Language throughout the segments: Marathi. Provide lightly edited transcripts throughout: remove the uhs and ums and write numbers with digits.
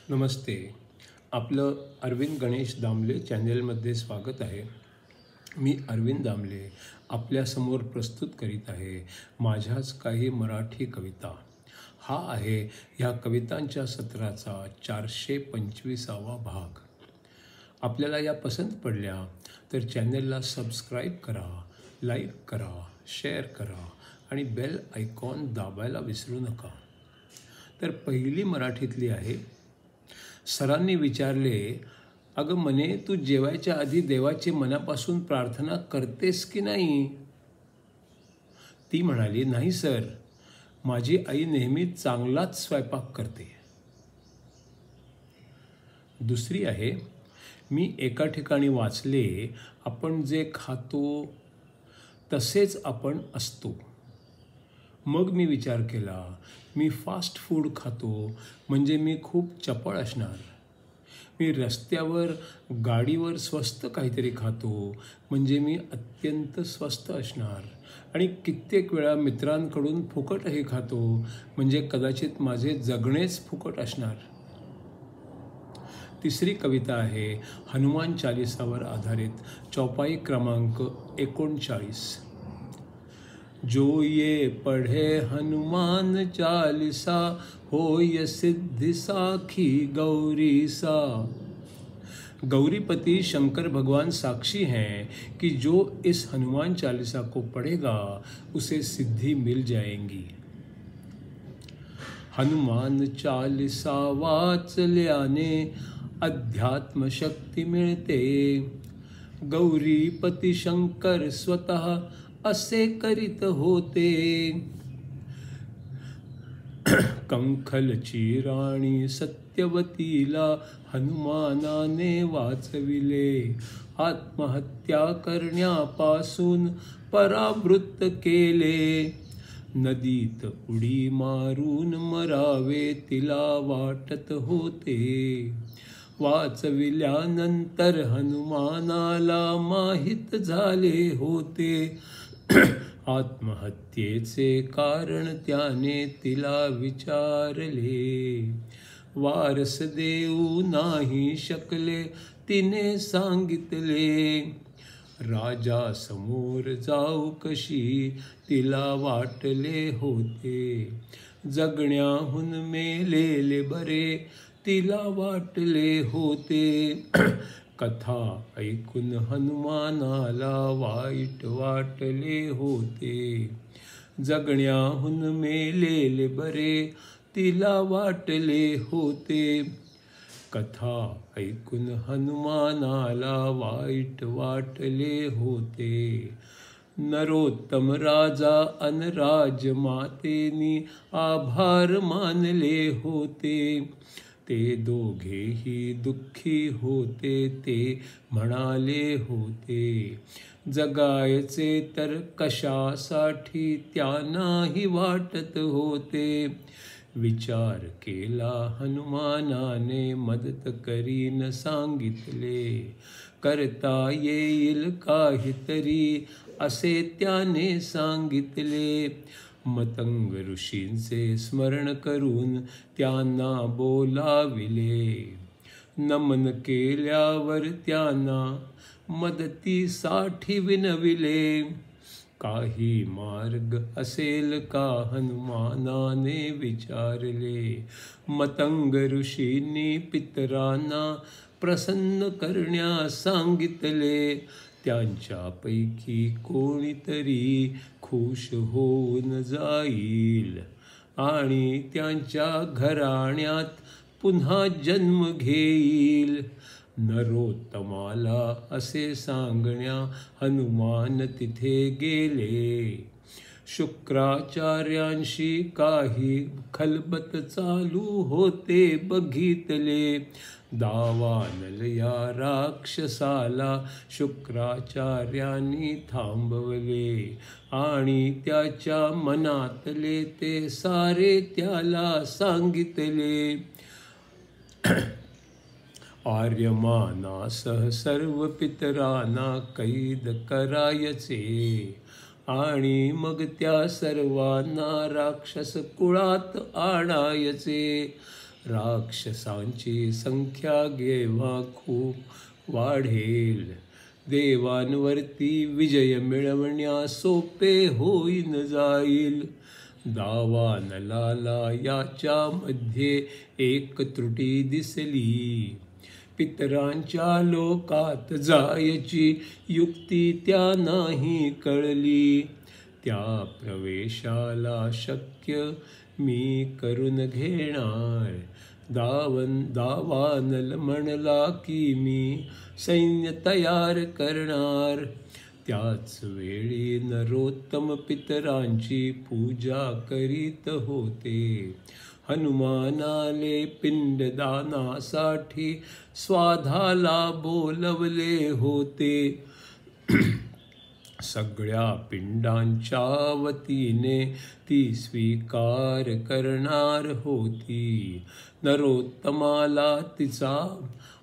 नमस्ते. आपलं अरविंद गणेश दामले चॅनेलमध्ये स्वागत आहे. मी अरविंद दामले आपल्यासमोर प्रस्तुत करीत आहे माझ्याच काही मराठी कविता. हा आहे ह्या कवितांच्या सत्राचा 425वा भाग. आपल्याला या पसंत पडल्या तर चॅनेलला सबस्क्राईब करा, लाईक करा, शेअर करा आणि बेल आयकॉन दाबायला विसरू नका. तर पहिली मराठीतली आहे. सरांनी विचारले, अगं मने, तू जेवायच्या आधी देवाची मनापासून प्रार्थना करतेस की नाही? ती म्हणाली, नाही सर, माझी आई नेहमी चांगलाच स्वयंपाक करते. दुसरी आहे. मी एका ठिकाणी वाचले, आपण जे खातो तसेच आपण असतो. मग मी विचार केला, मी फास्ट फूड खातो म्हणजे मी खूप चपळ असणार. मी रस्त्यावर गाडीवर स्वस्त काहीतरी खातो म्हणजे मी अत्यंत स्वस्त असणार. आणि कित्येक वेळा मित्रांकडून फुकटही खातो म्हणजे कदाचित माझे जगणेच फुकट असणार. तिसरी कविता आहे हनुमान चालीसावर आधारित, चौपाई क्रमांक 39. जो ये पढ़े हनुमान चालीसा, होय सिद्धि साखी गौरी सा. गौरीपति शंकर भगवान साक्षी हैं कि जो इस हनुमान चालीसा को पढ़ेगा उसे सिद्धि मिल जाएंगी. हनुमान चालीसा वाचल्याने अध्यात्म शक्ती मिळते. गौरीपती शंकर स्वतः असे करीत होते. कंखलची राणी सत्यवतीला हनुमानाने वाचविले. आत्महत्या करण्यापासून परावृत्त केले. नदीत उडी मारून मरावे तिला वाटत होते. वाचविल्यानंतर हनुमानाला माहित झाले होते. आत्महत्येचे कारण त्याने तिला विचारले. वारस देऊ नाही शकले तिने सांगितले. राजा समोर जाऊ कशी तिला वाटले होते. जगण्याहून मेलेले बरे तिला वाटले होते. कथा ऐकून हनुमानाला वाईट वाटले होते. जगण्याहून मेलेले बरे तिला वाटले होते. कथा ऐकून हनुमानाला वाईट वाटले होते. नरोत्तम राजा अन राजमातेनी आभार मानले होते. ते दोघेही दुःखी होते. ते म्हणाले होते, जगायचे तर कशासाठी त्यांनाही वाटत होते. विचार केला हनुमानाने मदत करीन सांगितले. करता येईल काहीतरी असे त्याने सांगितले. मतंग ऋषींचे स्मरण करून त्यांना बोलाविले. नमन केल्यावर त्यांना मदतीसाठी विनविले. काही मार्ग असेल का हनुमानाने विचारले. मतंग ऋषींनी पितरांना प्रसन्न करण्यास सांगितले. त्यांच्यापैकी कोणीतरी खुश होऊन जाईल आणि त्यांच्या घराण्यात पुन्हा जन्म घेईल. नरोत्तमाला असे सांगण्या हनुमान तिथे गेले. शुक्राचार्यांशी काही खलबत चालू होते बघितले. दावानल या राक्षसाला शुक्राचार्यांनी थांबवले आणि त्याच्या मनातले ते सारे त्याला सांगितले. आर्यमानासह सर्व पितरांना कैद करायचे आणि मग त्या सर्वांना राक्षस कुळात आणायचे. राक्षसांची संख्या केव्हा खूप वाढेल. देवांवरती विजय मिळवण्यास सोपे होईन जाईल. दावानलाला याच्यामध्ये एक त्रुटी दिसली. पितरांच्या लोकात जायची युक्ती त्या नाही कळली. त्या प्रवेशाला शक्य मी करून घेणार. दावानल म्हणला की मी सैन्य तयार करणार. त्याच वेळी नरोत्तम पितरांची पूजा करीत होते. हनुमानाले पिंडदानासाठी स्वाधाला बोलवले होते. सगळ्या पिंडांच्या वतीने ती स्वीकार करणार होती. नरोत्तमाला तिचा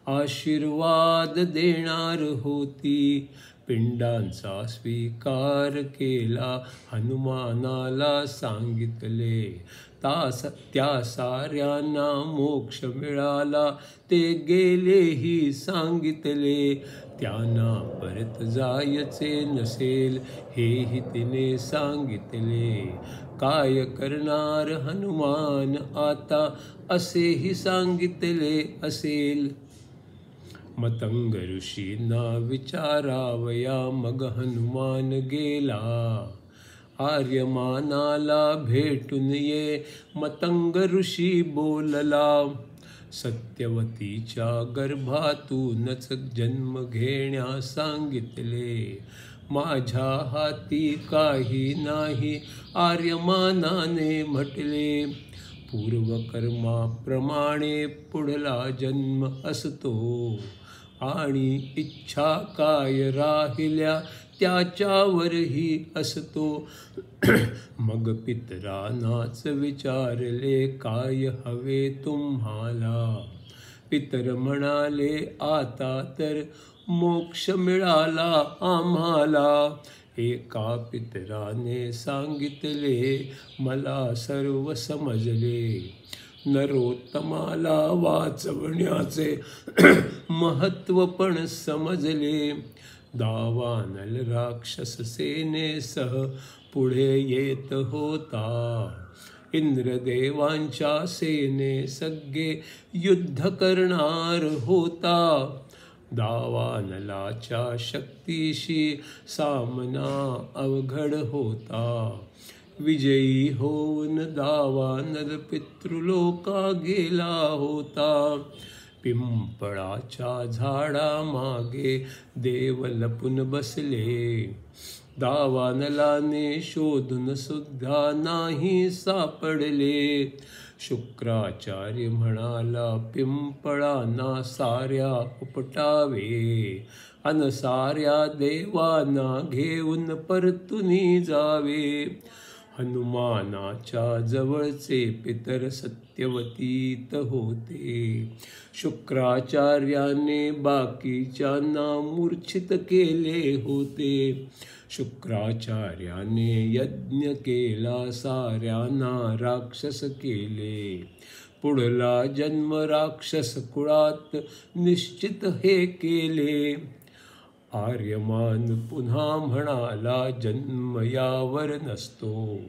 आशीर्वाद देणार होती. पिंडांचा स्वीकार केला. हनुमानाला सांगितले. त्या साऱ्यांना मोक्ष मिळाला. ते गेलेही सांगितले. त्यांना परत जायचे नसेल हेही तिने सांगितले. काय करणार हनुमान आता असेही सांगितले असेल. मतंग ऋषींना विचारावया मग हनुमान गेला. आर्यमानाला भेटून ये मतंग ऋषी बोलला. सत्यवतीच्या गर्भातूनच जन्म घेण्यास सांगितले. माझ्या हाती काही नाही आर्यमानाने म्हटले. पूर्वकर्माप्रमाणे पुढला जन्म असतो आणि इच्छा काय राहिल्या त्याच्यावरही असतो. मग पितरांनाच विचारले काय हवे तुम्हाला. पितर म्हणाले आता तर मोक्ष मिळाला आम्हाला. एका पितराने सांगितले मला सर्व समजले. नरोत्तमाला वाचवण्याचे महत्त्व पण समजले. दावानल राक्षस सेनेसह पुढे येत होता. इंद्रदेवांच्या सेने सगळे युद्ध करणार होता. दावानलाच्या शक्तीशी सामना अवघड होता. विजयी होऊन दावानल पितृलोका गेला होता. पिंपळाच्या झाडामागे देव लपून बसले. दावानलाने शोधून सुद्धा नाही सापडले. शुक्राचार्य म्हणाला पिंपळांना साऱ्या उपटावे अन साऱ्या देवांना घेऊन परतुनी जावे. हनुमानाच्या जवळचे पितर सत्यवतीत होते. शुक्राचार्याने बाकीच्यांना मूर्छित केले होते. शुक्राचार्याने यज्ञ केला. साऱ्यांना राक्षस केले. पुढला जन्म राक्षस कुळात निश्चित हे केले. आर्यमान पुन्हा म्हणाला जन्म यावर नसतो.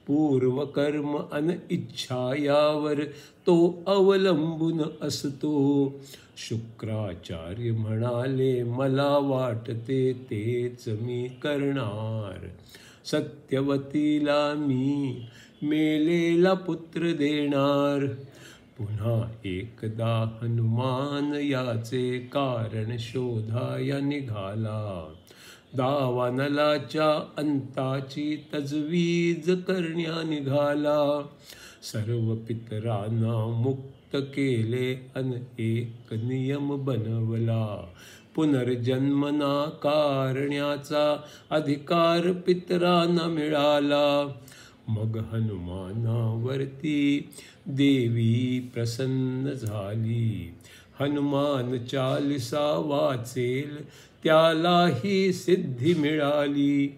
पूर्वकर्म अन इच्छा यावर तो अवलंबून असतो. शुक्राचार्य म्हणाले मला वाटते तेच मी करणार. सत्यवतीला मी मेलेला पुत्र देणार. पुन्हा एकदा हनुमान याचे कारण शोधाया निघाला. दावानलाच्या अंताची तजवीज करण्या निघाला. सर्व पितरांना मुक्त केले अन एक नियम बनवला. पुनर्जन्म नाकारण्याचा अधिकार पितरांना मिळाला. मग हनुमानावरती देवी प्रसन्न झाली. हनुमान चालिसा वाचेल त्यालाही सिद्धी मिळाली.